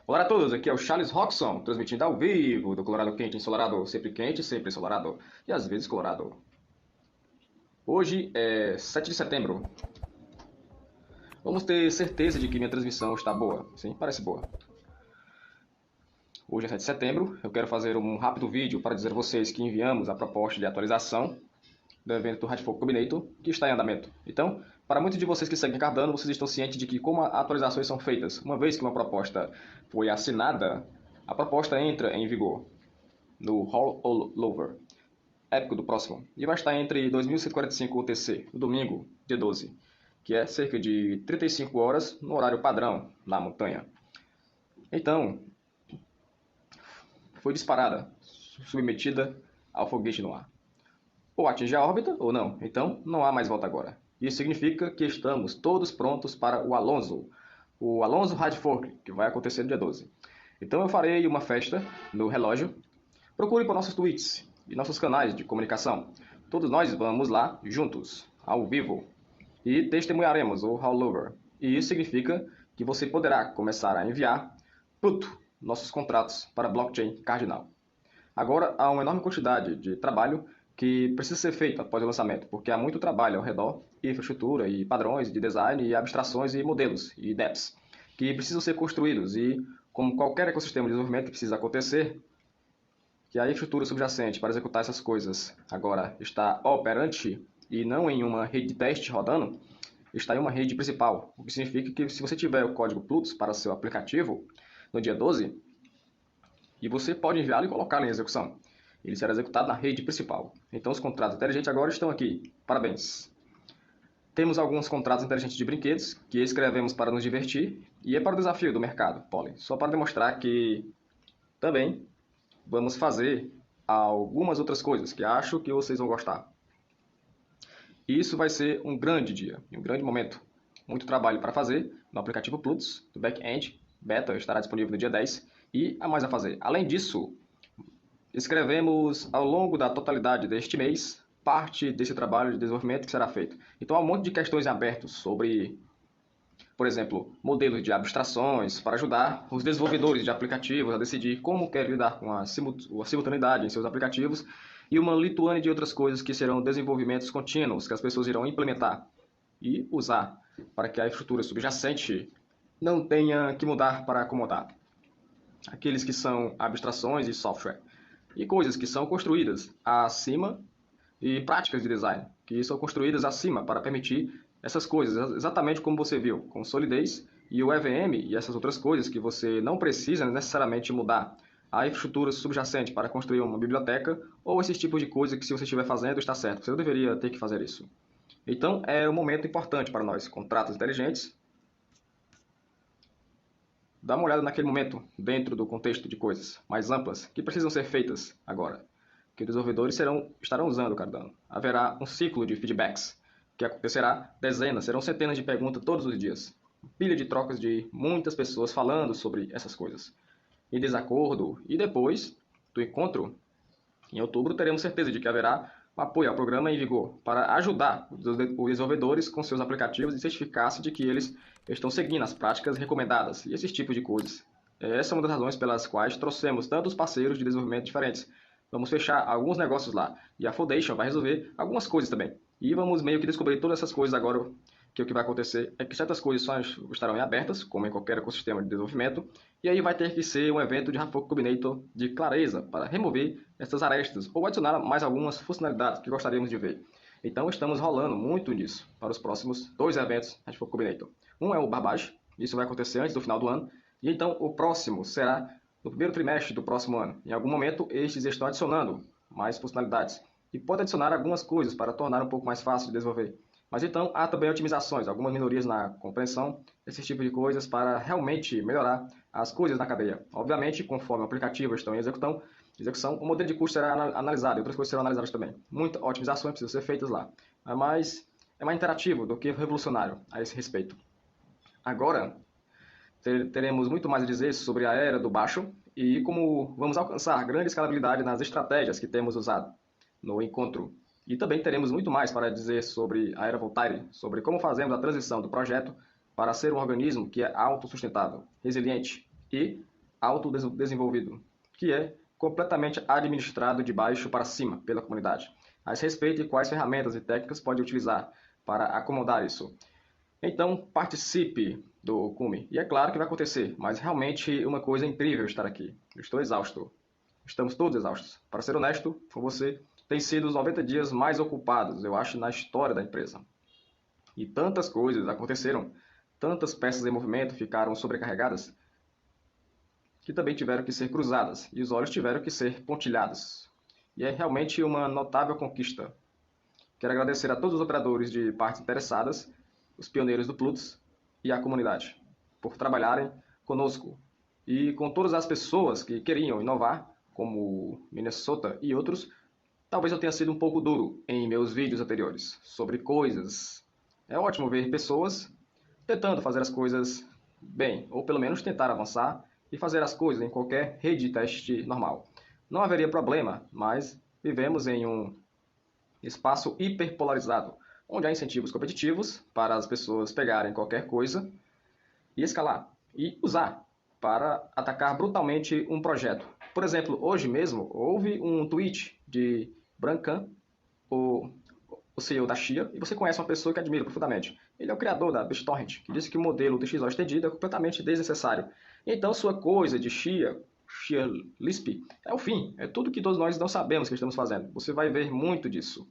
Olá a todos, aqui é o Charles Roxon, transmitindo ao vivo do Colorado quente, sempre ensolarado e às vezes colorado. Hoje é 7 de setembro. Vamos ter certeza de que minha transmissão está boa. Sim, parece boa. Hoje é 7 de setembro, eu quero fazer um rápido vídeo para dizer a vocês que enviamos a proposta de atualização do evento do Radfoco Combinator, que está em andamento. Então, para muitos de vocês que seguem Cardano, vocês estão cientes de que como atualizações são feitas, uma vez que uma proposta foi assinada, a proposta entra em vigor no rollover épico do próximo, e vai estar entre 2145 UTC, no domingo, dia 12, que é cerca de 35 horas no horário padrão na montanha. Então, foi disparada, submetida ao foguete no ar. Ou atinge a órbita ou não, então não há mais volta agora. Isso significa que estamos todos prontos para o Alonso Radfork, que vai acontecer no dia 12. Então eu farei uma festa no relógio. Procure por nossos tweets e nossos canais de comunicação. Todos nós vamos lá juntos, ao vivo, e testemunharemos o rollover. E isso significa que você poderá começar a enviar nossos contratos para a blockchain Cardinal. Agora há uma enorme quantidade de trabalho que precisa ser feito após o lançamento, porque há muito trabalho ao redor, infraestrutura e padrões de design e abstrações e modelos e dApps que precisam ser construídos e, como qualquer ecossistema de desenvolvimento precisa acontecer, que a infraestrutura subjacente para executar essas coisas agora está operante e não em uma rede de teste rodando, está em uma rede principal, o que significa que se você tiver o código Plutus para seu aplicativo no dia 12, e você pode enviá-lo e colocá-lo em execução. Ele será executado na rede principal. Então os contratos inteligentes agora estão aqui. Parabéns! Temos alguns contratos inteligentes de brinquedos que escrevemos para nos divertir e é para o desafio do mercado, Pollen. Só para demonstrar que também vamos fazer algumas outras coisas que acho que vocês vão gostar. E isso vai ser um grande dia, um grande momento. Muito trabalho para fazer no aplicativo Plutus, do back-end. Beta estará disponível no dia 10 e há mais a fazer. Além disso, escrevemos ao longo da totalidade deste mês parte desse trabalho de desenvolvimento que será feito. Então há um monte de questões em aberto sobre, por exemplo, modelos de abstrações para ajudar os desenvolvedores de aplicativos a decidir como querem lidar com a simultaneidade em seus aplicativos e uma lituânia de outras coisas que serão desenvolvimentos contínuos que as pessoas irão implementar e usar para que a infraestrutura subjacente não tenha que mudar para acomodar aqueles que são abstrações e software e coisas que são construídas acima e práticas de design que são construídas acima para permitir essas coisas, exatamente como você viu, com solidez e o EVM e essas outras coisas que você não precisa necessariamente mudar a infraestrutura subjacente para construir uma biblioteca ou esses tipos de coisa que se você estiver fazendo está certo, você não deveria ter que fazer isso. Então é um momento importante para nós, contratos inteligentes. Dá uma olhada naquele momento, dentro do contexto de coisas mais amplas que precisam ser feitas agora, que os desenvolvedores estarão usando o Cardano. Haverá um ciclo de feedbacks, que acontecerá dezenas, serão centenas de perguntas todos os dias. Pilha de trocas de muitas pessoas falando sobre essas coisas. Em desacordo, e depois do encontro, em outubro, teremos certeza de que haverá um apoio ao programa em vigor para ajudar os desenvolvedores com seus aplicativos e certificar-se de que eles estão seguindo as práticas recomendadas e esses tipos de coisas. Essa é uma das razões pelas quais trouxemos tantos parceiros de desenvolvimento diferentes. Vamos fechar alguns negócios lá e a Foundation vai resolver algumas coisas também. E vamos meio que descobrir todas essas coisas agora, que o que vai acontecer é que certas coisas só estarão em abertas, como em qualquer ecossistema de desenvolvimento, e aí vai ter que ser um evento de Radfoco Combinator de clareza para remover essas arestas ou adicionar mais algumas funcionalidades que gostaríamos de ver. Então estamos rolando muito nisso para os próximos 2 eventos Radfoco Combinator. Um é o Barbage, isso vai acontecer antes do final do ano, e então o próximo será no primeiro trimestre do próximo ano. Em algum momento estes estão adicionando mais funcionalidades e pode adicionar algumas coisas para tornar um pouco mais fácil de desenvolver. Mas então há também otimizações, algumas minorias na compreensão desses tipos de coisas para realmente melhorar as coisas na cadeia. Obviamente, conforme o aplicativo está em execução, o modelo de custo será analisado e outras coisas serão analisadas também. Muitas otimizações precisam ser feitas lá, mas é mais interativo do que revolucionário a esse respeito. Agora, teremos muito mais a dizer sobre a era do baixo e como vamos alcançar grande escalabilidade nas estratégias que temos usado no encontro. E também teremos muito mais para dizer sobre a era Voltaire, sobre como fazemos a transição do projeto para ser um organismo que é autossustentável, resiliente e autodesenvolvido, que é completamente administrado de baixo para cima pela comunidade. A esse respeito, e quais ferramentas e técnicas pode utilizar para acomodar isso. Então, participe do Cume. E é claro que vai acontecer, mas realmente uma coisa incrível estar aqui. Eu estou exausto. Estamos todos exaustos. Para ser honesto com você, tem sido os 90 dias mais ocupados, eu acho, na história da empresa. E tantas coisas aconteceram, tantas peças em movimento ficaram sobrecarregadas, que também tiveram que ser cruzadas, e os olhos tiveram que ser pontilhados. E é realmente uma notável conquista. Quero agradecer a todos os operadores de partes interessadas, os pioneiros do Plutus e a comunidade, por trabalharem conosco e com todas as pessoas que queriam inovar, como Minnesota e outros. Talvez eu tenha sido um pouco duro em meus vídeos anteriores sobre coisas. É ótimo ver pessoas tentando fazer as coisas bem, ou pelo menos tentar avançar e fazer as coisas em qualquer rede de teste normal. Não haveria problema, mas vivemos em um espaço hiperpolarizado, onde há incentivos competitivos para as pessoas pegarem qualquer coisa e escalar, e usar para atacar brutalmente um projeto. Por exemplo, hoje mesmo houve um tweet de Brancan, o CEO da Chia, e você conhece uma pessoa que admira profundamente. Ele é o criador da BitTorrent, que disse que o modelo TXO estendido é completamente desnecessário. Então sua coisa de Chia Lisp, é o fim. É tudo que todos nós não sabemos que estamos fazendo. Você vai ver muito disso.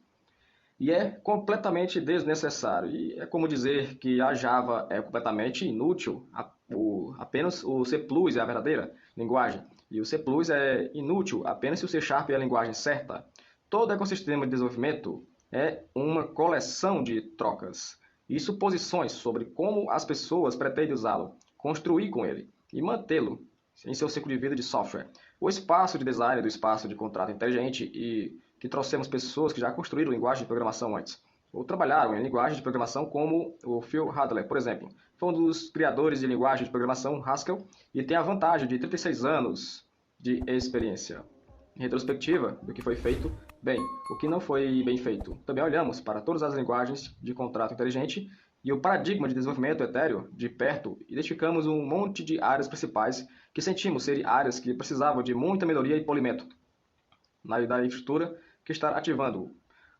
E é completamente desnecessário. E é como dizer que a Java é completamente inútil, apenas o C++ é a verdadeira linguagem. E o C++ é inútil apenas se o C# é a linguagem certa. Todo ecossistema de desenvolvimento é uma coleção de trocas e suposições sobre como as pessoas pretendem usá-lo, construir com ele e mantê-lo em seu ciclo de vida de software. O espaço de design do espaço de contrato inteligente e que trouxemos pessoas que já construíram linguagem de programação antes, ou trabalharam em linguagem de programação como o Phil Hadler, por exemplo. Foi um dos criadores de linguagem de programação Haskell e tem a vantagem de 36 anos de experiência. Em retrospectiva do que foi feito bem, o que não foi bem feito. Também olhamos para todas as linguagens de contrato inteligente e o paradigma de desenvolvimento etéreo de perto, identificamos um monte de áreas principais que sentimos serem áreas que precisavam de muita melhoria e polimento na infraestrutura que está ativando.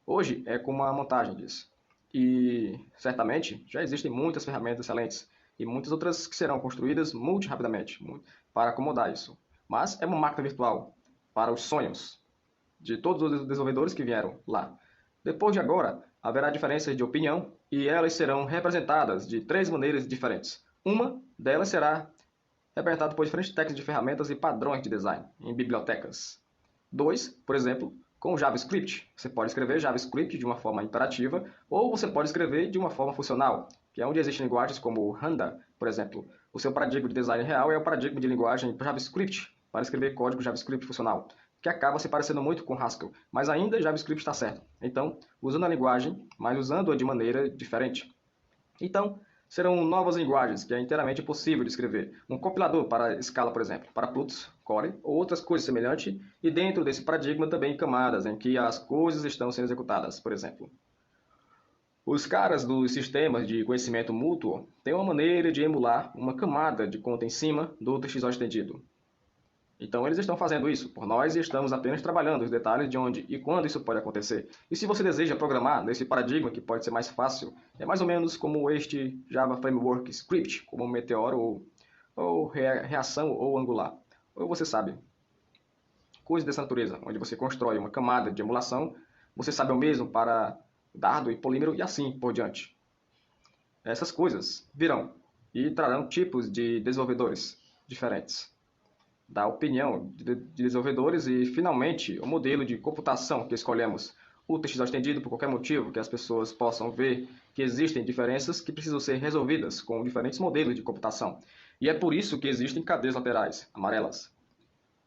Hoje é como a montagem disso. E certamente já existem muitas ferramentas excelentes e muitas outras que serão construídas rapidamente para acomodar isso. Mas é uma máquina virtual para os sonhos de todos os desenvolvedores que vieram lá. Depois de agora, haverá diferenças de opinião e elas serão representadas de 3 maneiras diferentes. Uma delas será representada por diferentes técnicas de ferramentas e padrões de design em bibliotecas. 2, por exemplo, com JavaScript. Você pode escrever JavaScript de uma forma imperativa ou você pode escrever de uma forma funcional, que é onde existem linguagens como Randa, por exemplo. O seu paradigma de design real é o paradigma de linguagem JavaScript, para escrever código JavaScript funcional, que acaba se parecendo muito com Haskell, mas ainda JavaScript está certo. Então, usando a linguagem, mas usando-a de maneira diferente. Então, serão novas linguagens que é inteiramente possível de escrever. Um compilador para Scala, por exemplo, para Plutus, Core ou outras coisas semelhantes, e dentro desse paradigma também camadas em que as coisas estão sendo executadas, por exemplo. Os caras dos sistemas de conhecimento mútuo têm uma maneira de emular uma camada de conta em cima do TXO estendido. Então eles estão fazendo isso por nós e estamos apenas trabalhando os detalhes de onde e quando isso pode acontecer. E se você deseja programar nesse paradigma que pode ser mais fácil, é mais ou menos como este Java Framework Script, como Meteor ou Reação ou Angular. Ou você sabe, coisas dessa natureza, onde você constrói uma camada de emulação, você sabe o mesmo para dardo e polímero e assim por diante. Essas coisas virão e trarão tipos de desenvolvedores diferentes, da opinião de desenvolvedores e, finalmente, o modelo de computação que escolhemos. O TXO estendido por qualquer motivo que as pessoas possam ver que existem diferenças que precisam ser resolvidas com diferentes modelos de computação. E é por isso que existem cadeias laterais, amarelas.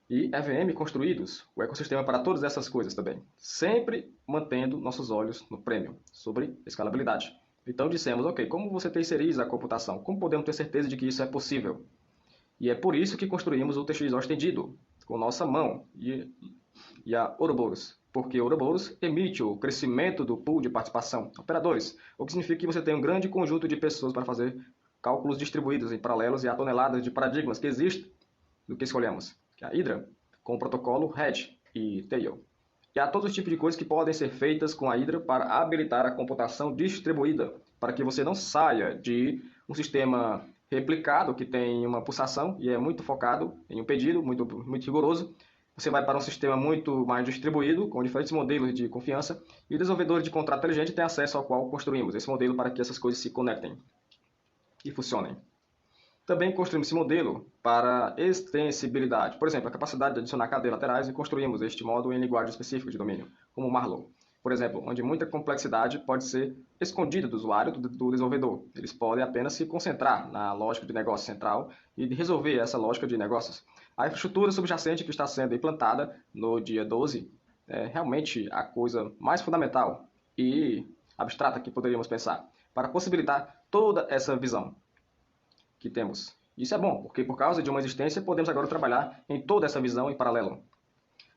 E EVM construídos, o ecossistema para todas essas coisas também. Sempre mantendo nossos olhos no prêmio, sobre escalabilidade. Então dissemos, ok, como você terceiriza a computação? Como podemos ter certeza de que isso é possível? E é por isso que construímos o TXO estendido, com nossa mão e a Ouroboros, porque Ouroboros emite o crescimento do pool de participação, operadores, o que significa que você tem um grande conjunto de pessoas para fazer cálculos distribuídos em paralelos e há toneladas de paradigmas que existem do que escolhemos, que é a Hydra, com o protocolo Head e Tail. E há todos os tipos de coisas que podem ser feitas com a Hydra para habilitar a computação distribuída, para que você não saia de um sistema replicado que tem uma pulsação e é muito focado em um pedido, muito rigoroso. Você vai para um sistema muito mais distribuído, com diferentes modelos de confiança, e o desenvolvedor de contrato inteligente tem acesso ao qual construímos esse modelo para que essas coisas se conectem e funcionem. Também construímos esse modelo para extensibilidade. Por exemplo, a capacidade de adicionar cadeias laterais e construímos este modo em linguagem específica de domínio, como o Marlow. Por exemplo, onde muita complexidade pode ser escondida do usuário, do desenvolvedor. Eles podem apenas se concentrar na lógica de negócio central e resolver essa lógica de negócios. A infraestrutura subjacente que está sendo implantada no dia 12 é realmente a coisa mais fundamental e abstrata que poderíamos pensar para possibilitar toda essa visão que temos. Isso é bom, porque por causa de uma existência podemos agora trabalhar em toda essa visão em paralelo.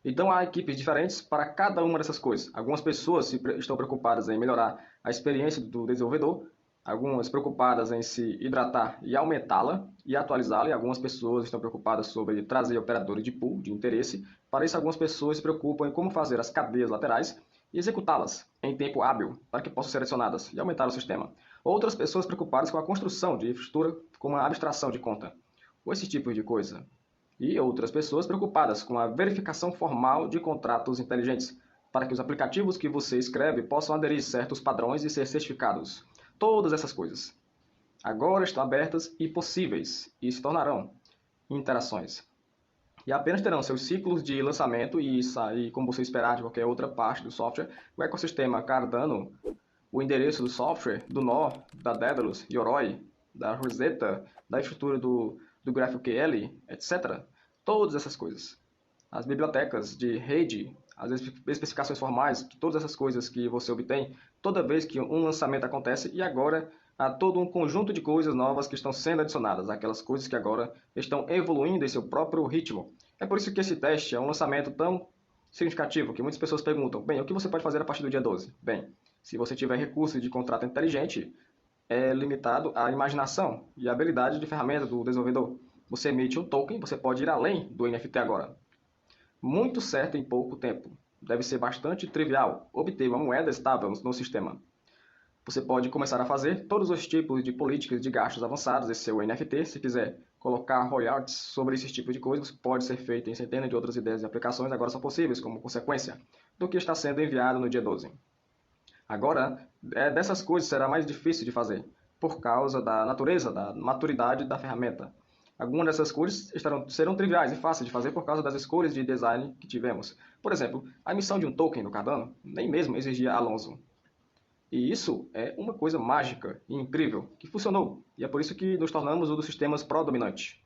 Então há equipes diferentes para cada uma dessas coisas. Algumas pessoas estão preocupadas em melhorar a experiência do desenvolvedor, algumas preocupadas em se hidratar e aumentá-la e atualizá-la, e algumas pessoas estão preocupadas sobre trazer operadores de pool, de interesse. Para isso, algumas pessoas se preocupam em como fazer as cadeias laterais e executá-las em tempo hábil, para que possam ser adicionadas e aumentar o sistema. Outras pessoas preocupadas com a construção de infraestrutura, como a abstração de conta, ou esse tipo de coisa. E outras pessoas preocupadas com a verificação formal de contratos inteligentes, para que os aplicativos que você escreve possam aderir certos padrões e ser certificados. Todas essas coisas agora estão abertas e possíveis, e se tornarão interações. E apenas terão seus ciclos de lançamento e sair, como você esperar de qualquer outra parte do software, o ecossistema Cardano, o endereço do software, do nó, da Daedalus, Yoroi, da Rosetta, da estrutura do GraphQL, etc. Todas essas coisas. As bibliotecas de rede, as especificações formais, todas essas coisas que você obtém toda vez que um lançamento acontece, e agora há todo um conjunto de coisas novas que estão sendo adicionadas, aquelas coisas que agora estão evoluindo em seu próprio ritmo. É por isso que esse teste é um lançamento tão significativo, que muitas pessoas perguntam, bem, o que você pode fazer a partir do dia 12? Bem, se você tiver recursos de contrato inteligente, é limitado à imaginação e à habilidade de ferramenta do desenvolvedor. Você emite um token, você pode ir além do NFT agora. Muito certo em pouco tempo. Deve ser bastante trivial obter uma moeda estável no sistema. Você pode começar a fazer todos os tipos de políticas de gastos avançados em seu NFT. Se quiser colocar royalties sobre esses tipos de coisas, pode ser feito em centenas de outras ideias e aplicações agora são possíveis como consequência do que está sendo enviado no dia 12. Agora, dessas coisas será mais difícil de fazer, por causa da natureza, da maturidade da ferramenta. Algumas dessas coisas serão triviais e fáceis de fazer por causa das escolhas de design que tivemos. Por exemplo, a emissão de um token no Cardano nem mesmo exigia Alonso. E isso é uma coisa mágica e incrível, que funcionou, e é por isso que nos tornamos um dos sistemas pró-dominante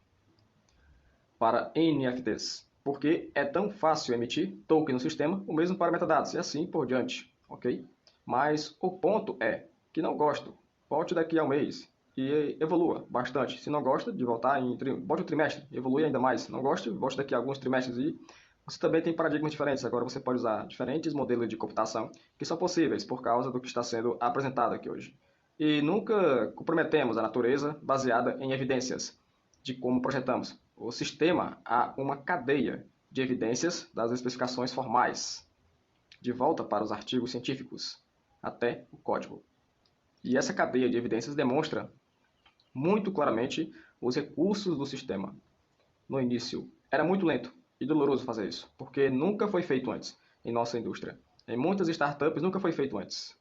para NFTs, porque é tão fácil emitir token no sistema, o mesmo para metadados, e assim por diante, ok? Mas o ponto é que não gosto, volte daqui a um mês e evolua bastante. Se não gosta de voltar volte um trimestre, evolui ainda mais. Não goste, volte daqui a alguns trimestres e você também tem paradigmas diferentes. Agora você pode usar diferentes modelos de computação que são possíveis por causa do que está sendo apresentado aqui hoje. E nunca comprometemos a natureza baseada em evidências de como projetamos. O sistema há uma cadeia de evidências das especificações formais, de volta para os artigos científicos, até o código. E essa cadeia de evidências demonstra muito claramente os recursos do sistema. No início, era muito lento e doloroso fazer isso, porque nunca foi feito antes em nossa indústria. Em muitas startups nunca foi feito antes.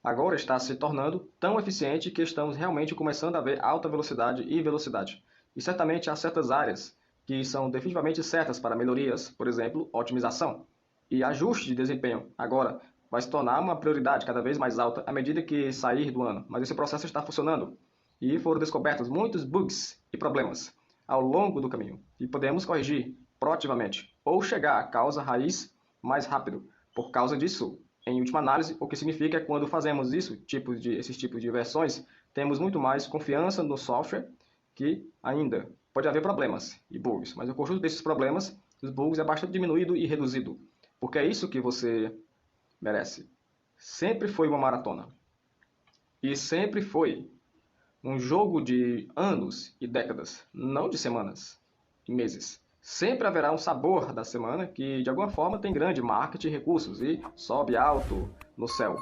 Agora está se tornando tão eficiente que estamos realmente começando a ver alta velocidade e velocidade. E certamente há certas áreas que são definitivamente certas para melhorias, por exemplo, otimização e ajuste de desempenho. Agora vai se tornar uma prioridade cada vez mais alta à medida que sair do ano, mas esse processo está funcionando. E foram descobertos muitos bugs e problemas ao longo do caminho, e podemos corrigir proativamente, ou chegar à causa raiz mais rápido. Por causa disso, em última análise, o que significa é que quando fazemos esses tipos de versões, temos muito mais confiança no software, que ainda pode haver problemas e bugs, mas o conjunto desses problemas, os bugs, é bastante diminuído e reduzido, porque é isso que você merece. Sempre foi uma maratona. E sempre foi um jogo de anos e décadas, não de semanas. em meses. Sempre haverá um sabor da semana que, de alguma forma, tem grande marketing e recursos e sobe alto no céu,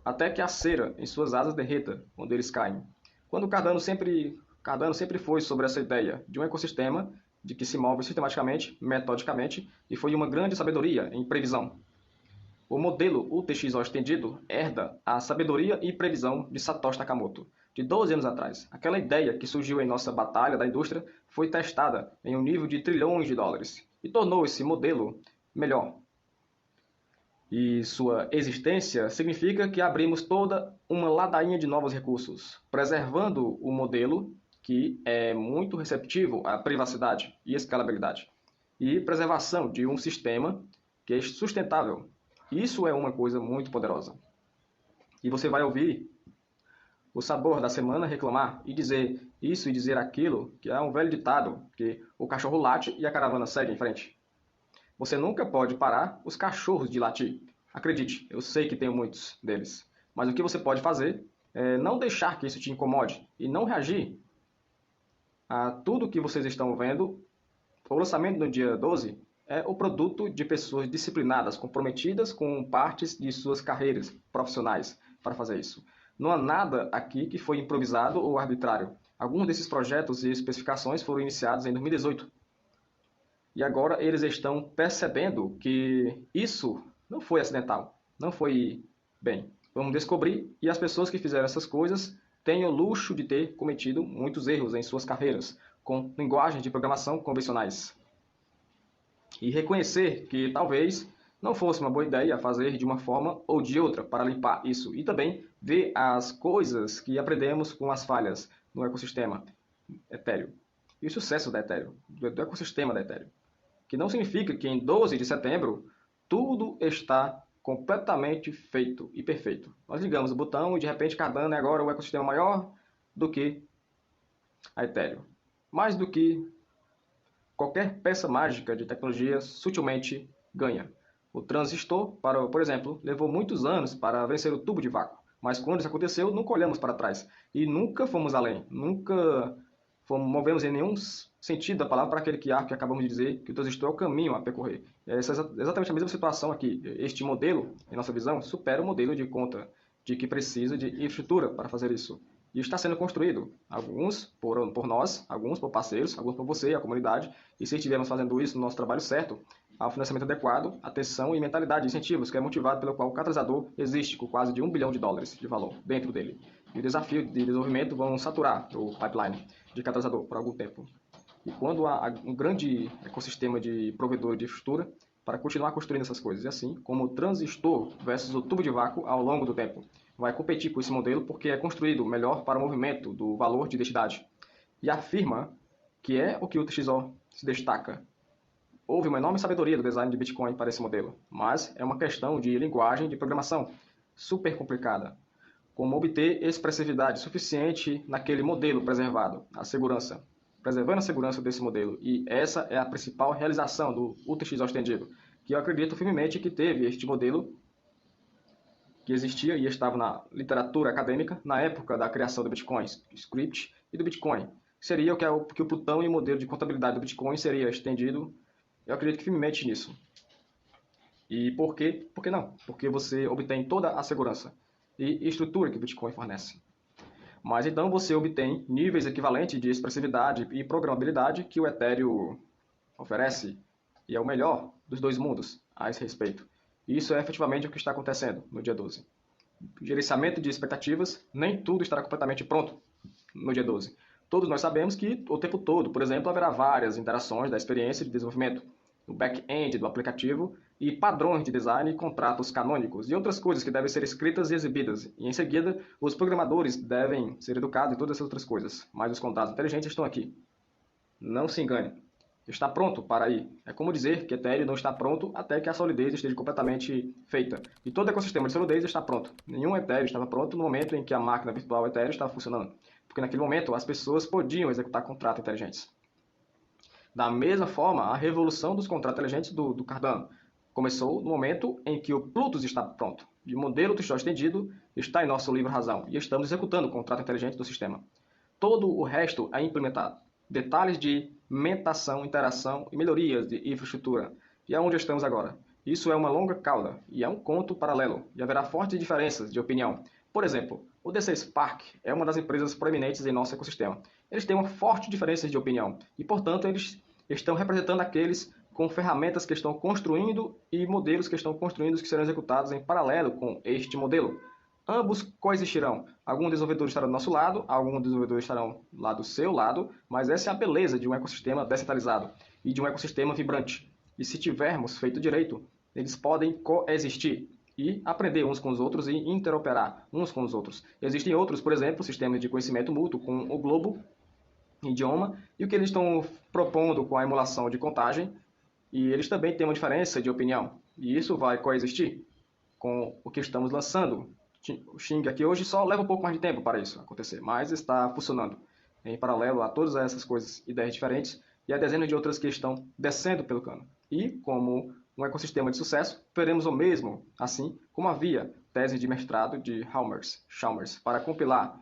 até que a cera em suas asas derreta quando eles caem. Quando Cardano sempre foi sobre essa ideia de um ecossistema de que se move sistematicamente, metodicamente, e foi uma grande sabedoria em previsão. O modelo UTXO estendido herda a sabedoria e previsão de Satoshi Nakamoto, de 12 anos atrás. Aquela ideia que surgiu em nossa batalha da indústria foi testada em um nível de trilhões de dólares e tornou esse modelo melhor. E sua existência significa que abrimos toda uma ladainha de novos recursos, preservando o modelo que é muito receptivo à privacidade e escalabilidade, e preservação de um sistema que é sustentável. Isso é uma coisa muito poderosa. E você vai ouvir o sabor da semana reclamar e dizer isso e dizer aquilo, que é um velho ditado, que o cachorro late e a caravana segue em frente. Você nunca pode parar os cachorros de latir. Acredite, eu sei que tenho muitos deles. Mas o que você pode fazer é não deixar que isso te incomode e não reagir a tudo que vocês estão vendo. O lançamento no dia 12 é o produto de pessoas disciplinadas, comprometidas com partes de suas carreiras profissionais para fazer isso. Não há nada aqui que foi improvisado ou arbitrário. Alguns desses projetos e especificações foram iniciados em 2018. E agora eles estão percebendo que isso não foi acidental, não foi bem. Vamos descobrir, e as pessoas que fizeram essas coisas têm o luxo de ter cometido muitos erros em suas carreiras, com linguagens de programação convencionais. E reconhecer que talvez não fosse uma boa ideia fazer de uma forma ou de outra para limpar isso. E também ver as coisas que aprendemos com as falhas no ecossistema Ethereum. E o sucesso da Ethereum, do ecossistema da Ethereum. Que não significa que em 12 de setembro tudo está completamente feito e perfeito. Nós ligamos o botão e de repente Cardano é agora o ecossistema maior do que a Ethereum. Mais do que qualquer peça mágica de tecnologia sutilmente ganha. O transistor, por exemplo, levou muitos anos para vencer o tubo de vácuo. Mas quando isso aconteceu, nunca olhamos para trás. E nunca fomos além. Nunca movemos em nenhum sentido da palavra para aquele que acabamos de dizer que o transistor é o caminho a percorrer. Essa é exatamente a mesma situação aqui. Este modelo, em nossa visão, supera o modelo de conta de que precisa de infraestrutura para fazer isso. E está sendo construído, alguns por nós, alguns por parceiros, alguns por você, a comunidade. E se estivermos fazendo isso no nosso trabalho certo, há um financiamento adequado, atenção e mentalidade, incentivos, que é motivado pelo qual o catalisador existe com quase de $1 bilhão de valor dentro dele. E o desafio de desenvolvimento vão saturar o pipeline de catalisador por algum tempo. E quando há um grande ecossistema de provedores de infraestrutura para continuar construindo essas coisas. E assim como o transistor versus o tubo de vácuo ao longo do tempo vai competir com esse modelo porque é construído melhor para o movimento do valor de identidade. E afirma que é o que o UTXO se destaca. Houve uma enorme sabedoria do design de Bitcoin para esse modelo, mas é uma questão de linguagem de programação super complicada. Como obter expressividade suficiente naquele modelo preservado, a segurança, preservando a segurança desse modelo. E essa é a principal realização do UTXO estendido, que eu acredito firmemente que teve este modelo que existia e estava na literatura acadêmica na época da criação do Bitcoin, script e do Bitcoin. Seria o que o Plutão e o modelo de contabilidade do Bitcoin seria estendido. Eu acredito firmemente nisso. E por quê? Por que não? Porque você obtém toda a segurança e estrutura que o Bitcoin fornece. Mas então você obtém níveis equivalentes de expressividade e programabilidade que o Ethereum oferece, e é o melhor dos dois mundos a esse respeito. E isso é efetivamente o que está acontecendo no dia 12. Gerenciamento de expectativas, nem tudo estará completamente pronto no dia 12. Todos nós sabemos que o tempo todo, por exemplo, haverá várias interações da experiência de desenvolvimento, no back-end do aplicativo e padrões de design, contratos canônicos e outras coisas que devem ser escritas e exibidas. E em seguida, os programadores devem ser educados e todas essas outras coisas. Mas os contratos inteligentes estão aqui. Não se engane. Está pronto para ir. É como dizer que Ethereum não está pronto até que a solidez esteja completamente feita. E todo ecossistema de solidez está pronto. Nenhum Ethereum estava pronto no momento em que a máquina virtual Ethereum estava funcionando. Porque naquele momento as pessoas podiam executar contratos inteligentes. Da mesma forma, a revolução dos contratos inteligentes do Cardano começou no momento em que o Plutus está pronto. E o modelo do estendido está em nosso livro razão. E estamos executando o contrato inteligente do sistema. Todo o resto é implementado. detalhes de mentação, interação e melhorias de infraestrutura. E é onde estamos agora. Isso é uma longa cauda e é um conto paralelo, e haverá fortes diferenças de opinião. Por exemplo, o DC Spark é uma das empresas proeminentes em nosso ecossistema. Eles têm uma forte diferença de opinião e, portanto, eles estão representando aqueles com ferramentas que estão construindo e modelos que estão construindo que serão executados em paralelo com este modelo. Ambos coexistirão. Algum desenvolvedor estará do nosso lado, algum desenvolvedor estará lá do seu lado, mas essa é a beleza de um ecossistema descentralizado e de um ecossistema vibrante. E se tivermos feito direito, eles podem coexistir e aprender uns com os outros e interoperar uns com os outros. Existem outros, por exemplo, sistemas de conhecimento mútuo com o Globo, idioma, e o que eles estão propondo com a emulação de contagem, e eles também têm uma diferença de opinião, e isso vai coexistir com o que estamos lançando. O Xing aqui hoje só leva um pouco mais de tempo para isso acontecer, mas está funcionando em paralelo a todas essas coisas, ideias diferentes, e a dezenas de outras que estão descendo pelo cano. E, como um ecossistema de sucesso, veremos o mesmo, assim como havia tese de mestrado de Chalmers para compilar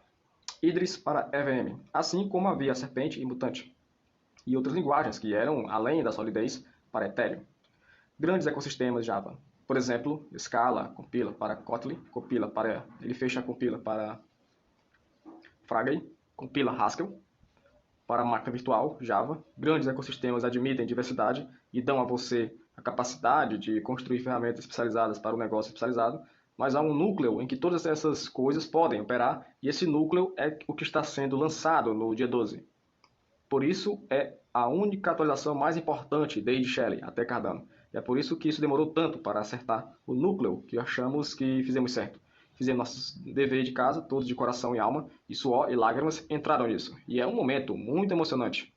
Idris para EVM, assim como havia Serpente e Mutante, e outras linguagens que eram além da Solidez para Ethereum. Grandes ecossistemas Java, por exemplo, Scala compila para Kotlin, ele fecha a compila para Fragile, compila Haskell, para a máquina virtual, Java. Grandes ecossistemas admitem diversidade e dão a você a capacidade de construir ferramentas especializadas para o negócio especializado, mas há um núcleo em que todas essas coisas podem operar, e esse núcleo é o que está sendo lançado no dia 12. Por isso, é a única atualização mais importante desde Shelley até Cardano. E é por isso que isso demorou tanto para acertar o núcleo que achamos que fizemos certo. Fizemos nosso dever de casa, todos de coração e alma, e suor e lágrimas entraram nisso. E é um momento muito emocionante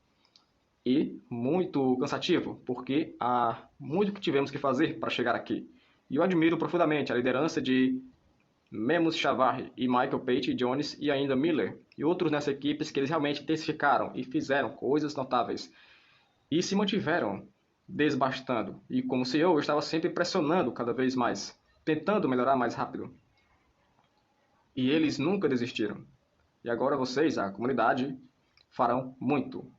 e muito cansativo, porque há muito que tivemos que fazer para chegar aqui. E eu admiro profundamente a liderança de Memus Chavarri e Michael Pate Jones e ainda Miller e outros nessa equipe que eles realmente intensificaram e fizeram coisas notáveis e se mantiveram desbastando. E como CEO eu estava sempre pressionando cada vez mais, tentando melhorar mais rápido. E eles nunca desistiram. E agora vocês, a comunidade, farão muito.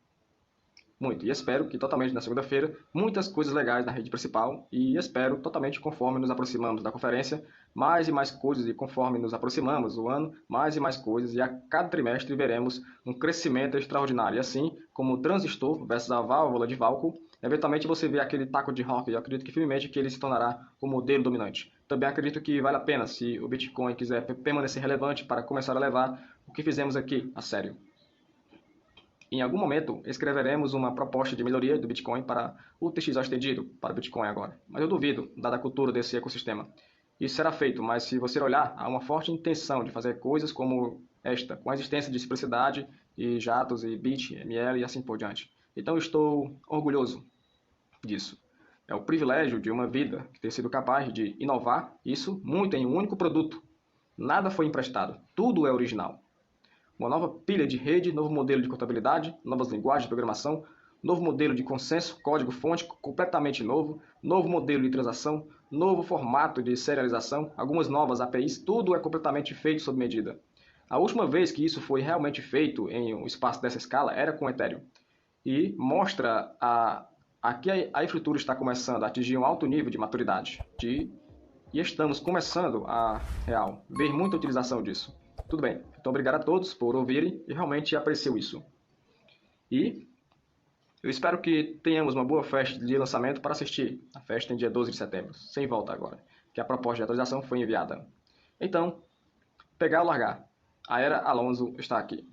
Muito. E espero que totalmente na segunda-feira, muitas coisas legais na rede principal. E espero totalmente conforme nos aproximamos da conferência, mais e mais coisas. E conforme nos aproximamos do ano, mais e mais coisas. E a cada trimestre veremos um crescimento extraordinário. E assim como o transistor versus a válvula de Valco, eventualmente você vê aquele taco de rock. Eu acredito que firmemente que ele se tornará o modelo dominante. Também acredito que vale a pena se o Bitcoin quiser permanecer relevante para começar a levar o que fizemos aqui a sério. Em algum momento, escreveremos uma proposta de melhoria do Bitcoin para o TXO estendido para o Bitcoin agora. Mas eu duvido, dada a cultura desse ecossistema. Isso será feito, mas se você olhar, há uma forte intenção de fazer coisas como esta, com a existência de simplicidade, e jatos, e bit, ML e assim por diante. Então estou orgulhoso disso. É o privilégio de uma vida que ter sido capaz de inovar isso muito em um único produto. Nada foi emprestado, tudo é original. Uma nova pilha de rede, novo modelo de contabilidade, novas linguagens de programação, novo modelo de consenso, código-fonte completamente novo, novo modelo de transação, novo formato de serialização, algumas novas APIs, tudo é completamente feito sob medida. A última vez que isso foi realmente feito em um espaço dessa escala era com Ethereum. E mostra aqui a infraestrutura está começando a atingir um alto nível de maturidade. E estamos começando a ver muita utilização disso. Tudo bem, então obrigado a todos por ouvirem e realmente aprecio isso. E eu espero que tenhamos uma boa festa de lançamento para assistir a festa em dia 12 de setembro, sem volta agora, que a proposta de atualização foi enviada. Então, pegar ou largar, a era Alonso está aqui.